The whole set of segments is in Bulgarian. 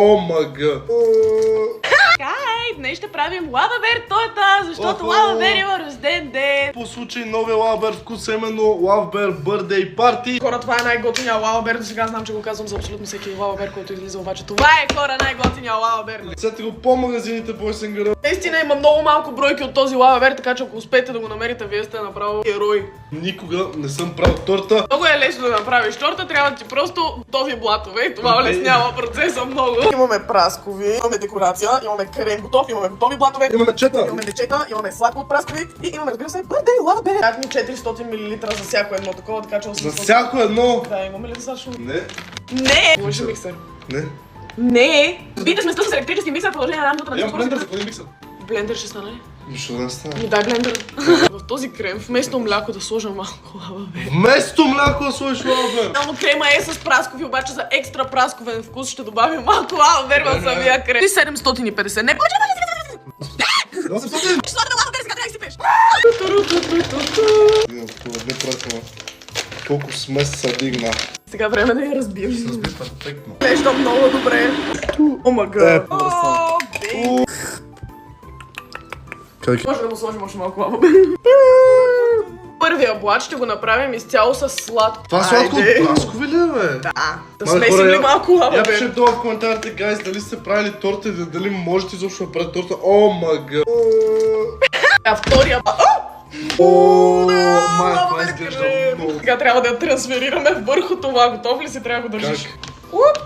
О май гад. Хай, днес ще правим лавабер торта, защото лавабер има рожден ден. По случай новия лавабер вкус е именно лавабер бърдей парти. Хора, това е най-готиния лавабер. До сега знам, че го казвам за абсолютно всеки лавабер, който излиза, обаче това е, хора, най-готиния лавабер. Сете го по магазините по Есенград. Наистина има много малко бройки от този лавабер, така че ако успеете да го намерите, вие сте направо герой. Никога не съм правил торта. Много е лесно да направиш торта, трябва ти просто готови блатове и това улеснява процеса много. Имаме праскови, имаме декорация, имаме крем готов, имаме готови блатове, Имаме чета. имаме дечета, имаме сладко от праскови и имаме, разбира се, бърдей лавабер. Дадат ми 400 мл за всяко едно такова, така че 800. За всяко едно. Да, имаме ли достатъчно? Не. Не! Имаше миксер. Не. Не! Бите сме с електрически миксер в продължение на работа на Имам блендър, за кой миксър? Блендър ще стане ли? Защо да не стане? Ми дай блендър. В този крем вместо мляко да сложа малко лавабер. Вместо мляко да сложиш лавабер. Само крема е с праскови, обаче за екстра прасковен вкус ще добавим малко лавабер в самия крем. И 750. Не повече, Да се пъти. ще слагаме лавабер, сега трябва да изсипеш. Не пръкна. Колко смес се дигна. Сега време да я разбием. Разби перфектно. Вежда много добре. О май гад. О, бей. Как? Може да му сложим още малко лавабер. Първия блат ще го направим изцяло с сладко. Това сладко Айде. от праскови ли, бе? Да. Да Мале смесим хора, ли малко Я пишете лавабер? долу в коментарите, гайс, дали сте правили торта и дали можете изобщо да правите торта. О май гад. А втория блат. Май, това изглежда много. Сега трябва да я трансферираме върху това. Готов ли си? Трябва да го държиш. Как? Уп!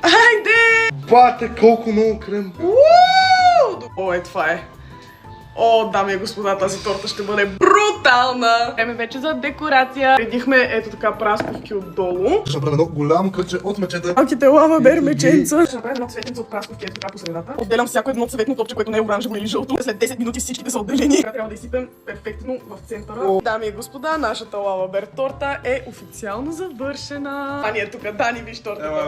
Хайде! Бате, колко много крем. О, това е. О, дами и господа, тази торта ще бъде брутална! Време вече за декорация. Редихме ето така прасковки отдолу. Ще направя много голямо кръче от мечета. Малките лавабер меченца. Ще направим едно цветенце от прасковки ето така по средата. Отделям всяко едно цветно топче, което не е оранжево или жълто. След 10 минути всичките са отделени. Сега трябва да изсипем перфектно в центъра. Дами и господа, нашата лавабер торта е официално завършена. А ние тук, Дани, виж тортата.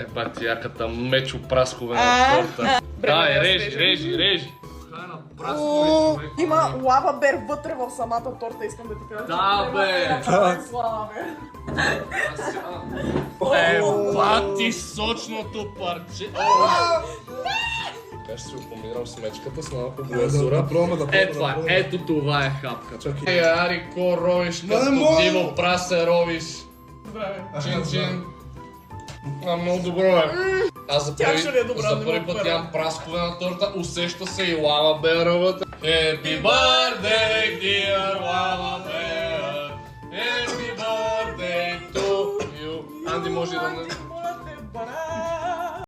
Ебати, яката мечо прасковена торта. Време Дай, да я режи, свежем. режи, режи. Това е на О, праскови, човек. има лавабер вътре в самата торта, искам да ти кажа. Да, бе. С лавабер. Ебати, сочното парче. Как ще си опомирам смечката с малко глазура. Е, това, ето това е хапка. Ей, ари, ко ровиш, Не като мога. диво прасе ровиш. Здраве. Чин-чин. Много добро е. Аз за Тя ще ли е добра, за не първи мога път да ям прасковена торта, усеща се и лаваберовата. Happy birthday, dear лавабер. Happy birthday to you. Анди може да не...